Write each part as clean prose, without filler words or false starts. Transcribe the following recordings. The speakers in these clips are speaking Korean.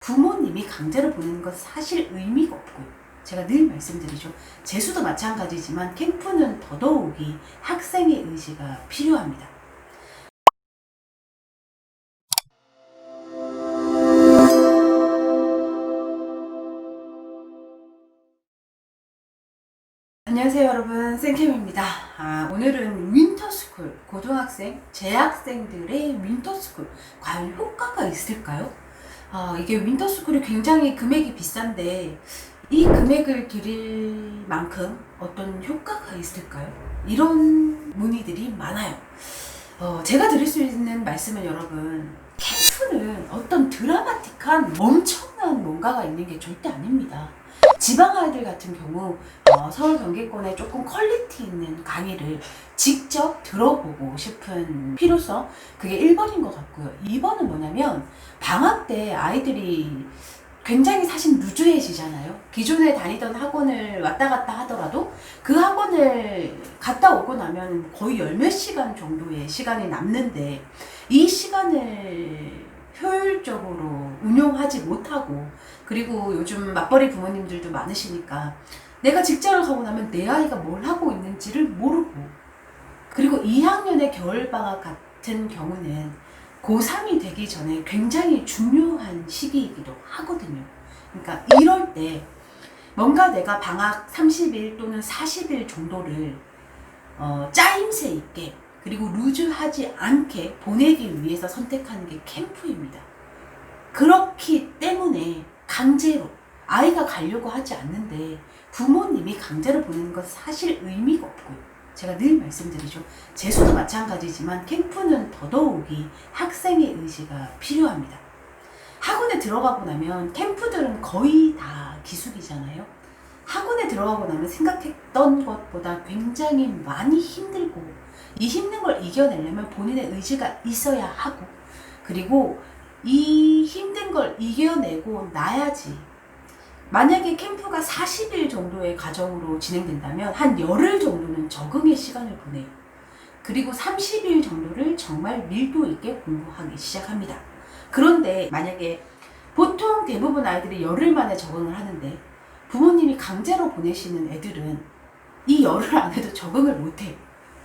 부모님이 강제로 보내는 건 사실 의미가 없고요. 제가 늘 말씀드리죠. 재수도 마찬가지지만 캠프는 더더욱이 학생의 의지가 필요합니다. 안녕하세요 여러분, 쌤캠입니다. 오늘은 윈터스쿨, 고등학생, 재학생들의 윈터스쿨 과연 효과가 있을까요? 이게 윈터스쿨이 굉장히 금액이 비싼데 이 금액을 드릴 만큼 어떤 효과가 있을까요? 이런 문의들이 많아요. 제가 드릴 수 있는 말씀은 여러분, 캠프는 어떤 드라마틱한 엄청난 뭔가가 있는 게 절대 아닙니다. 지방 아이들 같은 경우 서울 경기권에 조금 퀄리티 있는 강의를 직접 들어보고 싶은 필요성, 그게 1번인 것 같고요. 2번은 뭐냐면 방학 때 아이들이 굉장히 사실 루즈해지잖아요. 기존에 다니던 학원을 왔다 갔다 하더라도 그 학원을 갔다 오고 나면 거의 열 몇 시간 정도의 시간이 남는데 이 시간을 효율적으로 운용하지 못하고, 그리고 요즘 맞벌이 부모님들도 많으시니까 내가 직장을 가고 나면 내 아이가 뭘 하고 있는지를 모르고, 그리고 2학년의 겨울방학 같은 경우는 고3이 되기 전에 굉장히 중요한 시기이기도 하거든요. 그러니까 이럴 때 뭔가 내가 방학 30일 또는 40일 정도를 짜임새 있게 그리고 루즈하지 않게 보내기 위해서 선택하는 게 캠프입니다. 그렇기 때문에 강제로 아이가 가려고 하지 않는데 부모님이 강제로 보내는 건 사실 의미가 없고요. 제가 늘 말씀드리죠. 재수도 마찬가지지만 캠프는 더더욱이 학생의 의지가 필요합니다. 학원에 들어가고 나면 캠프들은 거의 다 기숙이잖아요. 학원에 들어가고 나면 생각했던 것보다 굉장히 많이 힘들고, 이 힘든 걸 이겨내려면 본인의 의지가 있어야 하고, 그리고 이 힘든 걸 이겨내고 나야지. 만약에 캠프가 40일 정도의 과정으로 진행된다면 한 열흘 정도는 적응의 시간을 보내요. 그리고 30일 정도를 정말 밀도 있게 공부하기 시작합니다. 그런데 만약에 보통 대부분 아이들이 열흘 만에 적응을 하는데 부모님이 강제로 보내시는 애들은 이 열흘 안에도 적응을 못해요.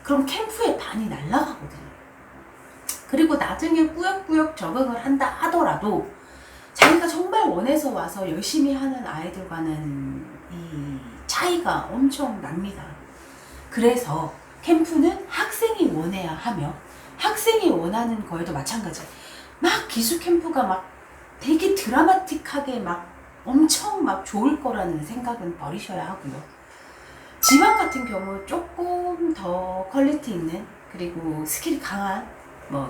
그럼 캠프의 반이 날아가거든요. 그리고 나중에 꾸역꾸역 적응을 한다 하더라도 자기가 정말 원해서 와서 열심히 하는 아이들과는 이 차이가 엄청 납니다. 그래서 캠프는 학생이 원해야 하며, 학생이 원하는 거에도 마찬가지예요. 막 기숙 캠프가 막 되게 드라마틱하게 막 엄청 막 좋을 거라는 생각은 버리셔야 하고요. 지방 같은 경우 조금 더 퀄리티 있는, 그리고 스킬이 강한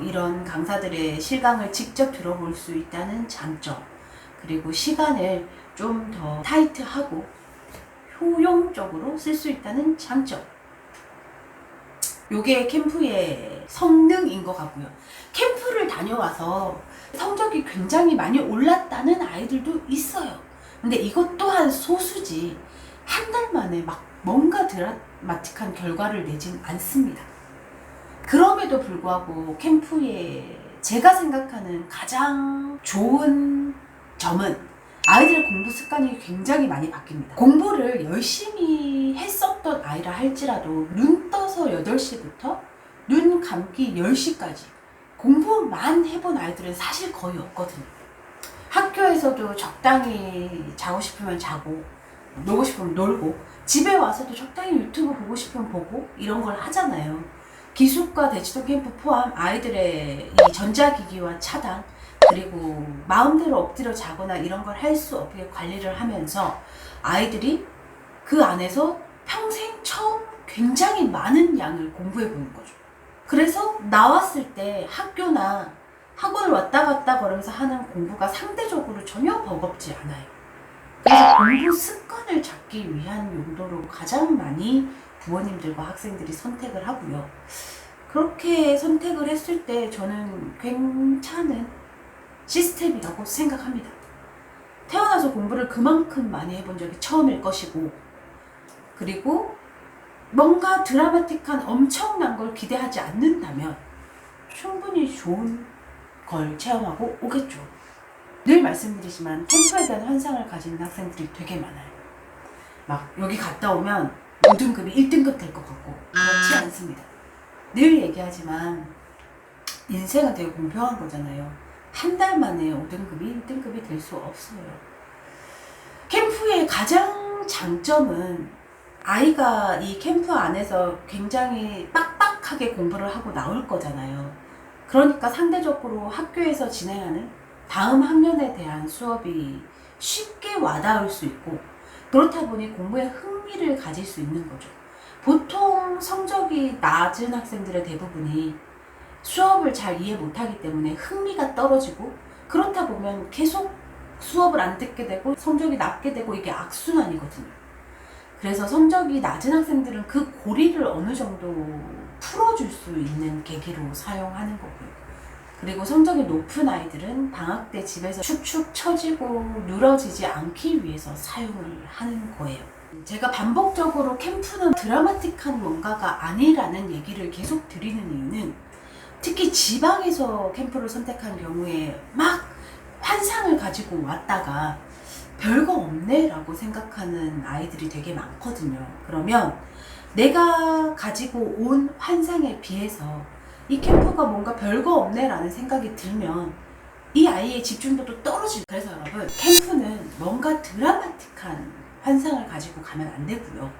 이런 강사들의 실강을 직접 들어볼 수 있다는 장점, 그리고 시간을 좀 더 타이트하고 효용적으로 쓸 수 있다는 장점, 요게 캠프의 성능인 것 같고요. 캠프를 다녀와서 성적이 굉장히 많이 올랐다는 아이들도 있어요. 근데 이것 또한 소수지 한 달 만에 막 뭔가 드라마틱한 결과를 내진 않습니다. 그럼에도 불구하고 캠프의 제가 생각하는 가장 좋은 점은 아이들의 공부 습관이 굉장히 많이 바뀝니다. 공부를 열심히 했었던 아이라 할지라도 눈 떠서 8시부터 눈 감기 10시까지 공부만 해본 아이들은 사실 거의 없거든요. 학교에서도 적당히 자고 싶으면 자고, 놀고 싶으면 놀고, 집에 와서도 적당히 유튜브 보고 싶으면 보고, 이런 걸 하잖아요. 기숙과 대치동 캠프 포함 아이들의 이 전자기기와 차단, 그리고 마음대로 엎드려 자거나 이런 걸 할 수 없게 관리를 하면서 아이들이 그 안에서 평생 처음 굉장히 많은 양을 공부해 보는 거죠. 그래서 나왔을 때 학교나 학원을 왔다 갔다 걸으면서 하는 공부가 상대적으로 전혀 버겁지 않아요. 그래서 공부 습관을 잡기 위한 용도로 가장 많이 부모님들과 학생들이 선택을 하고요. 그렇게 선택을 했을 때 저는 괜찮은 시스템이라고 생각합니다. 태어나서 공부를 그만큼 많이 해본 적이 처음일 것이고, 그리고 뭔가 드라마틱한 엄청난 걸 기대하지 않는다면 충분히 좋은 걸 체험하고 오겠죠. 늘 말씀드리지만 캠프에 대한 환상을 가지는 학생들이 되게 많아요. 막 여기 갔다 오면 5등급이 1등급 될 것 같고 그렇지 않습니다. 늘 얘기하지만 인생은 되게 공평한 거잖아요. 한 달 만에 5등급이 1등급이 될 수 없어요. 캠프의 가장 장점은 아이가 이 캠프 안에서 굉장히 빡빡하게 공부를 하고 나올 거잖아요. 그러니까 상대적으로 학교에서 진행하는 다음 학년에 대한 수업이 쉽게 와닿을 수 있고, 그렇다 보니 공부에 흥미를 가질 수 있는 거죠. 보통 성적이 낮은 학생들의 대부분이 수업을 잘 이해 못하기 때문에 흥미가 떨어지고, 그렇다 보면 계속 수업을 안 듣게 되고 성적이 낮게 되고, 이게 악순환이거든요. 그래서 성적이 낮은 학생들은 그 고리를 어느 정도 풀어줄 수 있는 계기로 사용하는 거고요. 그리고 성적이 높은 아이들은 방학 때 집에서 축축 처지고 늘어지지 않기 위해서 사용을 하는 거예요. 제가 반복적으로 캠프는 드라마틱한 뭔가가 아니라는 얘기를 계속 드리는 이유는, 특히 지방에서 캠프를 선택한 경우에 막 환상을 가지고 왔다가 별거 없네 라고 생각하는 아이들이 되게 많거든요. 그러면 내가 가지고 온 환상에 비해서 이 캠프가 뭔가 별거 없네 라는 생각이 들면 이 아이의 집중도도 떨어지고, 그래서 여러분, 캠프는 뭔가 드라마틱한 환상을 가지고 가면 안 되고요.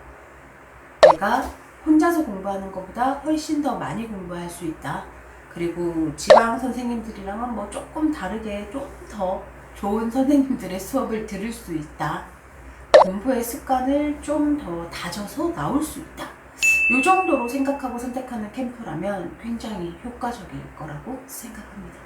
내가 혼자서 공부하는 것보다 훨씬 더 많이 공부할 수 있다. 그리고 지방 선생님들이랑은 뭐 조금 다르게 좀 더 좋은 선생님들의 수업을 들을 수 있다. 공부의 습관을 좀 더 다져서 나올 수 있다. 이 정도로 생각하고 선택하는 캠프라면 굉장히 효과적일 거라고 생각합니다.